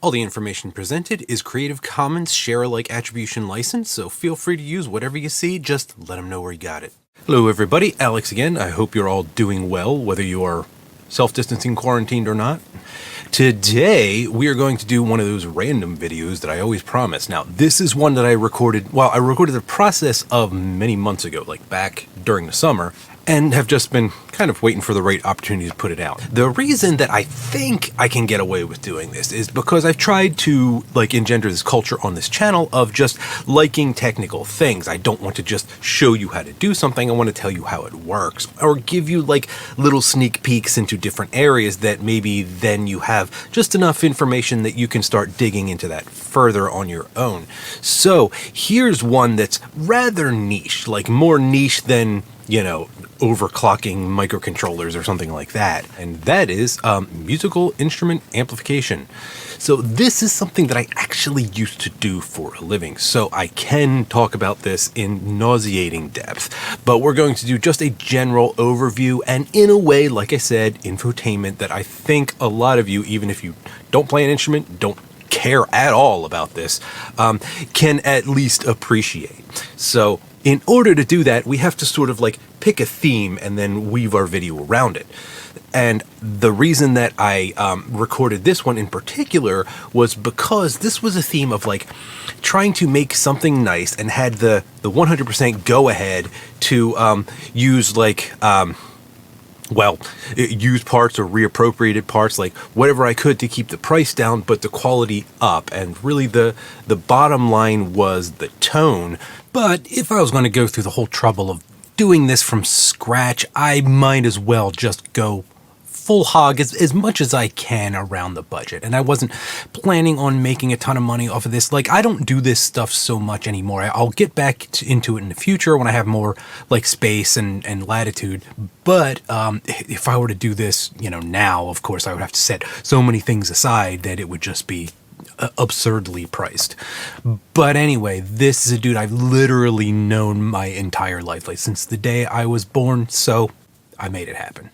All the information presented is Creative Commons Share-alike attribution license, so feel free to use whatever you see, just let them know where you got it. Hello everybody, Alex again. I hope you're all doing well, whether you are self-distancing, quarantined or not. Today, we are going to do one of those random videos that I always promise. Now, this is one that I recorded the process of many months ago, like back during the summer, and have just been kind of waiting for the right opportunity to put it out. The reason that I think I can get away with doing this is because I've tried to engender this culture on this channel of just liking technical things. I don't want to just show you how to do something. I want to tell you how it works, or give you little sneak peeks into different areas that maybe then you have just enough information that you can start digging into that further on your own. So here's one that's rather niche, more niche than, overclocking microcontrollers or something like that. And that is musical instrument amplification. So this is something that I actually used to do for a living, so I can talk about this in nauseating depth. But we're going to do just a general overview, and in a way, like I said, infotainment that I think a lot of you, even if you don't play an instrument, don't care at all about this, can at least appreciate. So in order to do that, we have to sort of pick a theme and then weave our video around it. And the reason that I recorded this one in particular was because this was a theme of trying to make something nice and had the 100% go ahead to use used parts or reappropriated parts, whatever I could to keep the price down, but the quality up. And really the bottom line was the tone. But if I was going to go through the whole trouble of doing this from scratch, I might as well just go full hog as much as I can around the budget. And I wasn't planning on making a ton of money off of this. I don't do this stuff so much anymore. I'll get back into it in the future when I have more space and latitude. But if I were to do this, now, of course, I would have to set so many things aside that it would just be absurdly priced. But anyway, this is a dude I've literally known my entire life, since the day I was born, so I made it happen.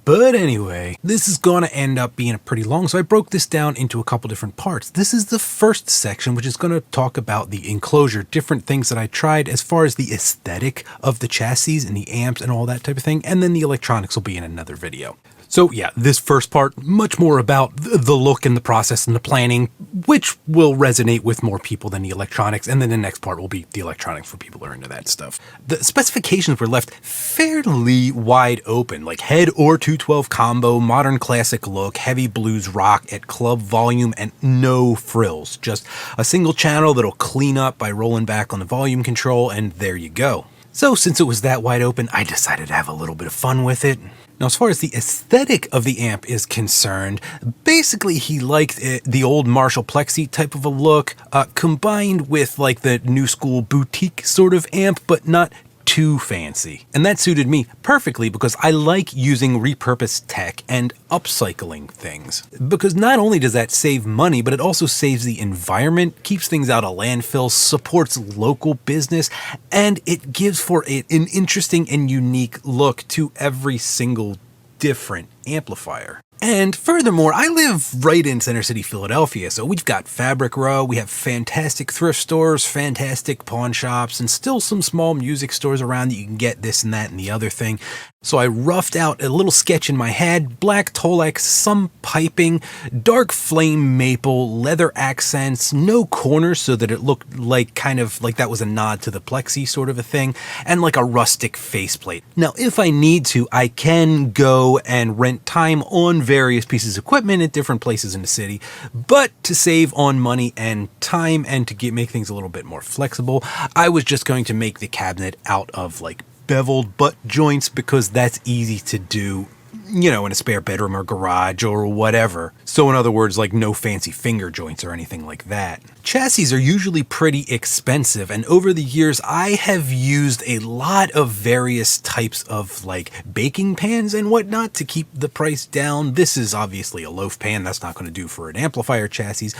But anyway, this is going to end up being pretty long, so I broke this down into a couple different parts. This is the first section, which is going to talk about the enclosure, different things that I tried as far as the aesthetic of the chassis and the amps and all that type of thing, and then the electronics will be in another video. So yeah, this first part, much more about the look and the process and the planning, which will resonate with more people than the electronics. And then the next part will be the electronics for people who are into that stuff. The specifications were left fairly wide open, head or 212 combo, modern classic look, heavy blues rock at club volume, and no frills. Just a single channel that'll clean up by rolling back on the volume control, and there you go. So since it was that wide open, I decided to have a little bit of fun with it. Now, as far as the aesthetic of the amp is concerned, basically he liked the old Marshall Plexi type of a look, combined with the new school boutique sort of amp, but not too fancy. And that suited me perfectly because I like using repurposed tech and upcycling things. Because not only does that save money, but it also saves the environment, keeps things out of landfills, supports local business, and it gives for an interesting and unique look to every single different amplifier. And furthermore, I live right in Center City, Philadelphia, so we've got Fabric Row, we have fantastic thrift stores, fantastic pawn shops, and still some small music stores around that you can get this and that and the other thing. So I roughed out a little sketch in my head, black Tolex, some piping, dark flame maple, leather accents, no corners so that it looked kind of like that was a nod to the Plexi sort of a thing, and a rustic faceplate. Now, if I need to, I can go and rent time on various pieces of equipment at different places in the city, but to save on money and time and to make things a little bit more flexible, I was just going to make the cabinet out of beveled butt joints because that's easy to do, in a spare bedroom or garage or whatever. So in other words, no fancy finger joints or anything like that. Chassis are usually pretty expensive, and over the years I have used a lot of various types of baking pans and whatnot to keep the price down. This is obviously a loaf pan, that's not going to do for an amplifier chassis.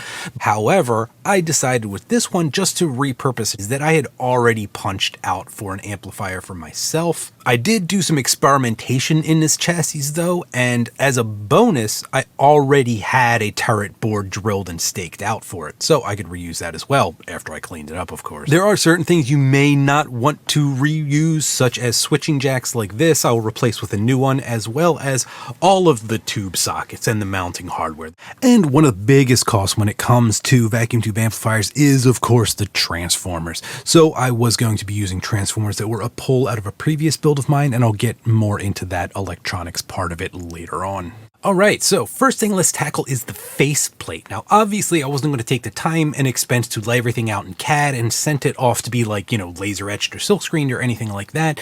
However, I decided with this one just to repurpose that I had already punched out for an amplifier for myself. I did do some experimentation in this chassis though, and as a bonus, I already had a turret board drilled and staked out for it, so I could reuse that as well, after I cleaned it up, of course. There are certain things you may not want to reuse, such as switching jacks like this. I will replace with a new one, as well as all of the tube sockets and the mounting hardware. And one of the biggest costs when it comes to vacuum tube amplifiers is, of course, the transformers. So I was going to be using transformers that were a pull out of a previous build of mine, and I'll get more into that electronics part of it later on. Alright, so first thing let's tackle is the faceplate. Now obviously I wasn't going to take the time and expense to lay everything out in CAD and sent it off to be like, laser etched or silk screened or anything like that,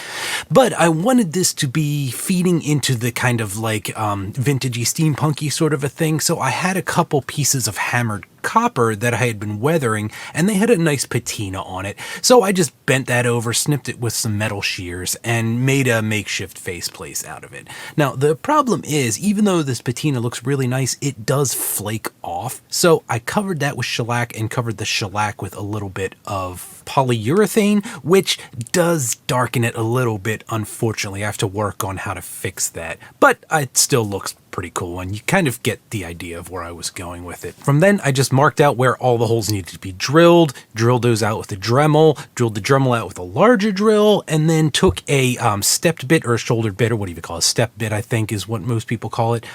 but I wanted this to be feeding into the kind of like vintagey steampunky sort of a thing, so I had a couple pieces of hammered copper that I had been weathering, and they had a nice patina on it, so I just bent that over, snipped it with some metal shears, and made a makeshift faceplate out of it. Now the problem is, even though this patina looks really nice, it does flake off, so I covered that with shellac and covered the shellac with a little bit of polyurethane, which does darken it a little bit. Unfortunately, I have to work on how to fix that, but it still looks pretty cool, and you kind of get the idea of where I was going with it. From then, I just marked out where all the holes needed to be drilled those out with a Dremel, drilled the Dremel out with a larger drill, and then took a stepped bit or a shouldered bit, or what do you call it, a step bit, I think is what most people call it,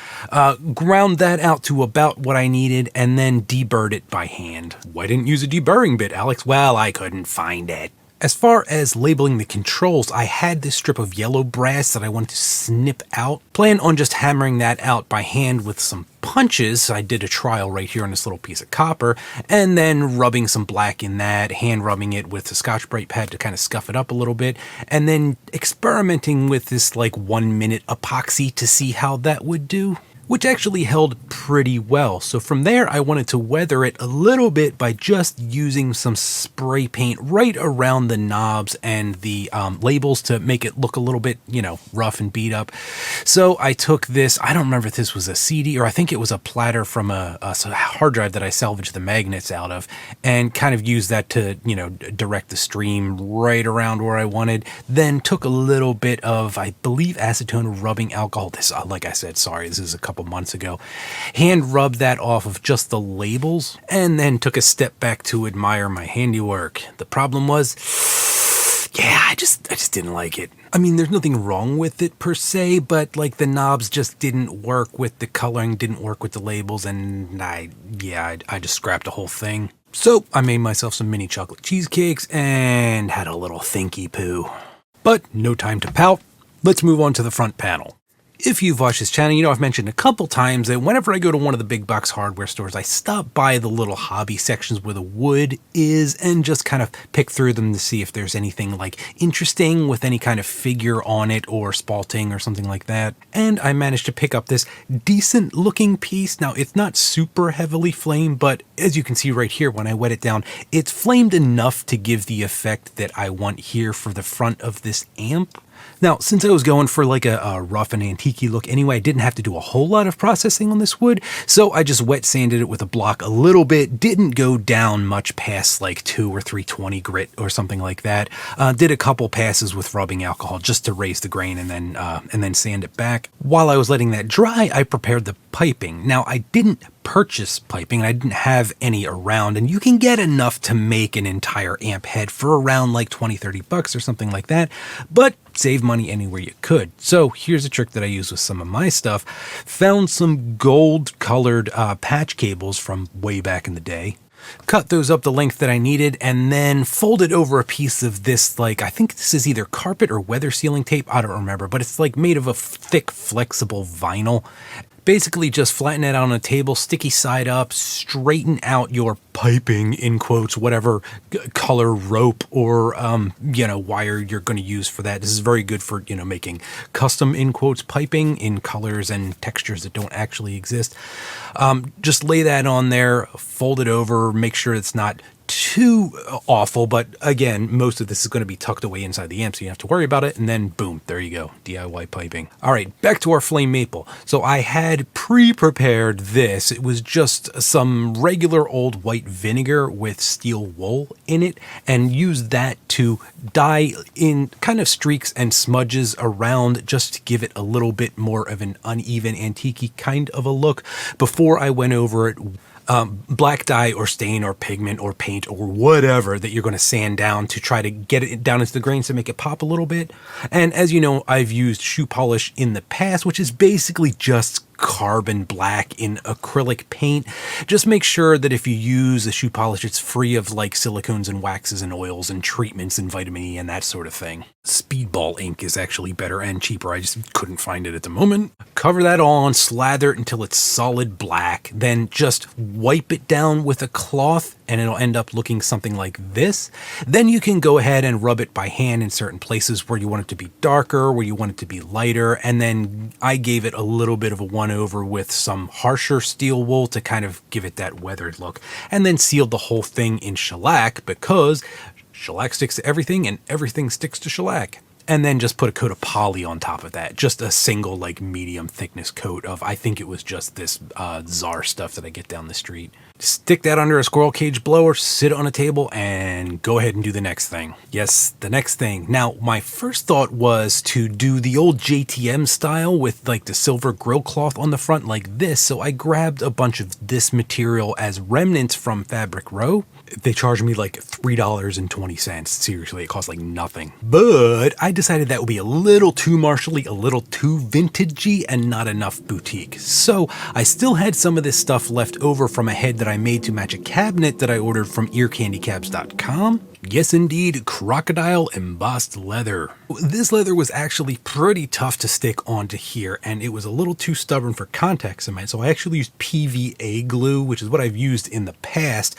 ground that out to about what I needed, and then deburred it by hand. Why didn't you use a deburring bit, Alex? Well, I couldn't find it. As far as labeling the controls, I had this strip of yellow brass that I wanted to snip out. Plan on just hammering that out by hand with some punches. I did a trial right here on this little piece of copper, and then rubbing some black in that, hand rubbing it with a Scotch-Brite pad to kind of scuff it up a little bit, and then experimenting with this like 1 minute epoxy to see how that would do, which actually held pretty well. So from there, I wanted to weather it a little bit by just using some spray paint right around the knobs and the labels to make it look a little bit, rough and beat up. So I took this, I don't remember if this was a CD or I think it was a platter from a hard drive that I salvaged the magnets out of, and kind of used that to, direct the stream right around where I wanted. Then took a little bit of, I believe, acetone rubbing alcohol. This, like I said, sorry, this is a couple months ago. Hand rubbed that off of just the labels, and then took a step back to admire my handiwork. The problem was, I just didn't like it. I mean, there's nothing wrong with it per se, but like the knobs just didn't work with the coloring, didn't work with the labels, and I just scrapped the whole thing. So I made myself some mini chocolate cheesecakes and had a little thinky poo. But no time to pout. Let's move on to the front panel. If you've watched this channel, I've mentioned a couple times that whenever I go to one of the big box hardware stores, I stop by the little hobby sections where the wood is and just kind of pick through them to see if there's anything like interesting with any kind of figure on it or spalting or something like that. And I managed to pick up this decent looking piece. Now, it's not super heavily flamed, but as you can see right here, when I wet it down, it's flamed enough to give the effect that I want here for the front of this amp. Now, since I was going for like a rough and antique look anyway, I didn't have to do a whole lot of processing on this wood, so I just wet sanded it with a block a little bit, didn't go down much past like 2 or 320 grit or something like that. Did a couple passes with rubbing alcohol just to raise the grain and then sand it back. While I was letting that dry, I prepared the piping. Now, I didn't purchase piping, and I didn't have any around, and you can get enough to make an entire amp head for around like 20-30 bucks or something like that, but save money anywhere you could. So here's a trick that I use with some of my stuff. Found some gold colored patch cables from way back in the day. Cut those up the length that I needed, and then folded over a piece of this, like, I think this is either carpet or weather sealing tape, I don't remember, but it's like made of a thick, flexible vinyl. Basically just flatten it out on a table, sticky side up, straighten out your piping, in quotes, whatever color rope or, wire you're going to use for that. This is very good for, making custom, in quotes, piping in colors and textures that don't actually exist. Just lay that on there, fold it over, make sure it's not too awful, but again, most of this is going to be tucked away inside the amp, so you don't have to worry about it. And then boom, there you go, DIY piping. All right, back to our flame maple. So I had pre-prepared this. It was just some regular old white vinegar with steel wool in it, and used that to dye in kind of streaks and smudges around just to give it a little bit more of an uneven antique kind of a look before I went over it. Black dye or stain or pigment or paint or whatever that you're going to sand down to try to get it down into the grains to make it pop a little bit. And as you know, I've used shoe polish in the past, which is basically just carbon black in acrylic paint. Just make sure that if you use a shoe polish, it's free of like silicones and waxes and oils and treatments and vitamin E and that sort of thing. Speedball ink is actually better and cheaper. I just couldn't find it at the moment. Cover that on, slather it until it's solid black, then just wipe it down with a cloth and it'll end up looking something like this. Then you can go ahead and rub it by hand in certain places where you want it to be darker, where you want it to be lighter. And then I gave it a little bit of a one over with some harsher steel wool to kind of give it that weathered look, and then sealed the whole thing in shellac because shellac sticks to everything and everything sticks to shellac. And then just put a coat of poly on top of that. Just a single like medium thickness coat of, I think it was just this Czar stuff that I get down the street. Stick that under a squirrel cage blower, sit it on a table, and go ahead and do the next thing. Yes, the next thing. Now, my first thought was to do the old JTM style with like the silver grill cloth on the front like this. So I grabbed a bunch of this material as remnants from Fabric Row. They charged me like $3.20. Seriously, it cost like nothing. But I decided that would be a little too martially, a little too vintagey, and not enough boutique. So I still had some of this stuff left over from a head that I made to match a cabinet that I ordered from earcandycabs.com. Yes, indeed, crocodile embossed leather. This leather was actually pretty tough to stick onto here, and it was a little too stubborn for contact cement, so I actually used PVA glue, which is what I've used in the past.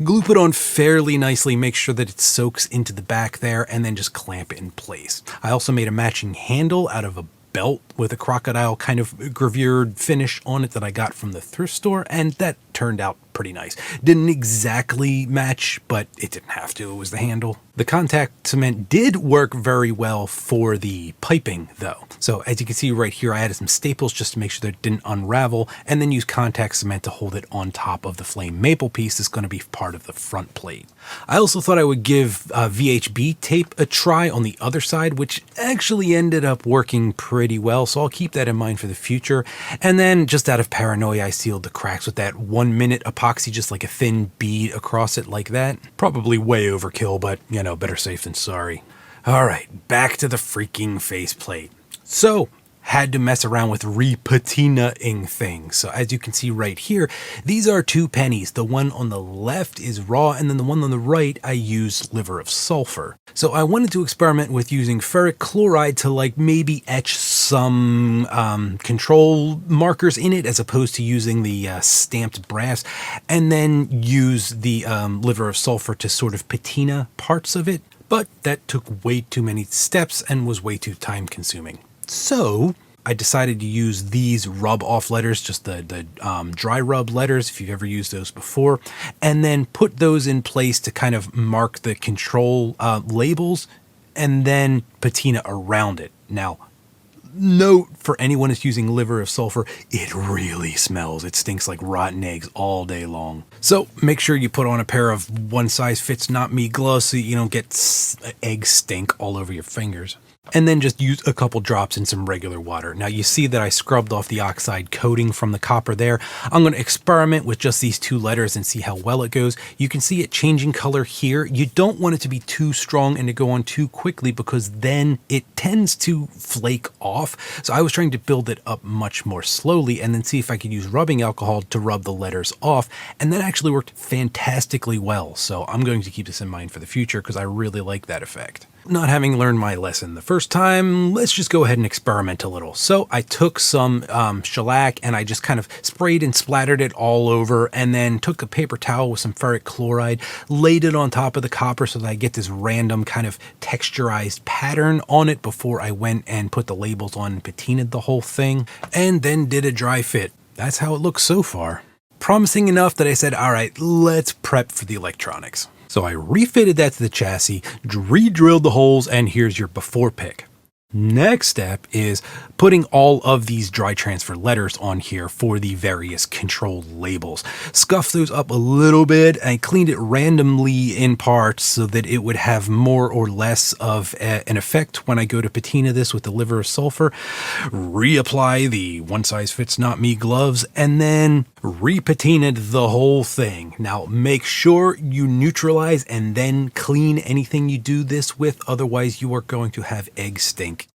Glue it on fairly nicely, make sure that it soaks into the back there, and then just clamp it in place. I also made a matching handle out of a belt with a crocodile kind of gravured finish on it that I got from the thrift store, and that turned out pretty nice. Didn't exactly match, but it didn't have to. It was the handle. The contact cement did work very well for the piping though. So as you can see right here, I added some staples just to make sure that it didn't unravel, and then use contact cement to hold it on top of the flame maple piece that's going to be part of the front plate. I also thought I would give VHB tape a try on the other side, which actually ended up working pretty well, so I'll keep that in mind for the future. And then just out of paranoia, I sealed the cracks with that 1 minute epoxy, just like a thin bead across it like that. Probably way overkill, but you know, better safe than sorry. All right, back to the freaking faceplate. So had to mess around with repatinaing things. So as you can see right here, these are 2 pennies. The one on the left is raw, and then the one on the right, I used liver of sulfur. So I wanted to experiment with using ferric chloride to like maybe etch some control markers in it, as opposed to using the stamped brass, and then use the liver of sulfur to sort of patina parts of it. But that took way too many steps and was way too time consuming. So I decided to use these rub off letters, just the dry rub letters, if you've ever used those before, and then put those in place to kind of mark the control labels, and then patina around it. Now, note for anyone that's using liver of sulfur, it really smells. It stinks like rotten eggs all day long. So make sure you put on a pair of one size fits not me gloves so you don't get egg stink all over your fingers. And then just use a couple drops in some regular water. Now you see that I scrubbed off the oxide coating from the copper there. I'm going to experiment with just these 2 letters and see how well it goes. You can see it changing color here. You don't want it to be too strong and to go on too quickly, because then it tends to flake off. So I was trying to build it up much more slowly and then see if I could use rubbing alcohol to rub the letters off. And that actually worked fantastically well. So I'm going to keep this in mind for the future because I really like that effect. Not having learned my lesson the first time, let's just go ahead and experiment a little. So I took some shellac and I just kind of sprayed and splattered it all over, and then took a paper towel with some ferric chloride, laid it on top of the copper so that I get this random kind of texturized pattern on it before I went and put the labels on and patinaed the whole thing, and then did a dry fit. That's how it looks so far. Promising enough that I said, all right, let's prep for the electronics. So I refitted that to the chassis, re-drilled the holes, and here's your before pic. Next step is putting all of these dry transfer letters on here for the various control labels. Scuffed those up a little bit and cleaned it randomly in parts so that it would have more or less of an effect when I go to patina this with the liver of sulfur. Reapply the one size fits not me gloves and then repatinaed the whole thing. Now make sure you neutralize and then clean anything you do this with, otherwise you are going to have egg stink.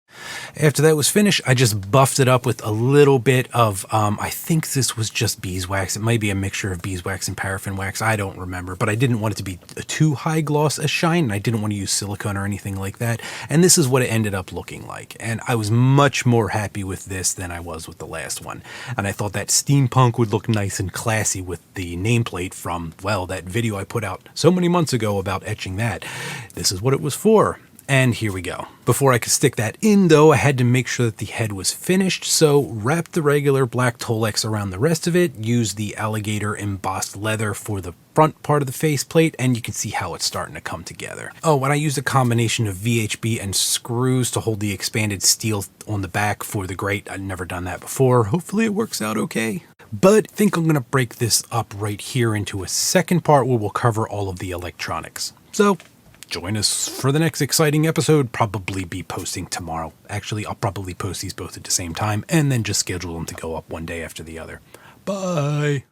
After that was finished, I just buffed it up with a little bit of, I think this was just beeswax. It might be a mixture of beeswax and paraffin wax. I don't remember, but I didn't want it to be a too high gloss a shine, and I didn't want to use silicone or anything like that. And this is what it ended up looking like. And I was much more happy with this than I was with the last one. And I thought that steampunk would look nice and classy with the nameplate from, well, that video I put out so many months ago about etching that. This is what it was for. And here we go. Before I could stick that in though, I had to make sure that the head was finished, so wrapped the regular black Tolex around the rest of it, used the alligator embossed leather for the front part of the faceplate, and you can see how it's starting to come together. Oh, and I used a combination of VHB and screws to hold the expanded steel on the back for the grate. I'd never done that before. Hopefully it works out okay. But I think I'm gonna break this up right here into a second part where we'll cover all of the electronics. So join us for the next exciting episode. Probably be posting tomorrow. Actually, I'll probably post these both at the same time and then just schedule them to go up one day after the other. Bye.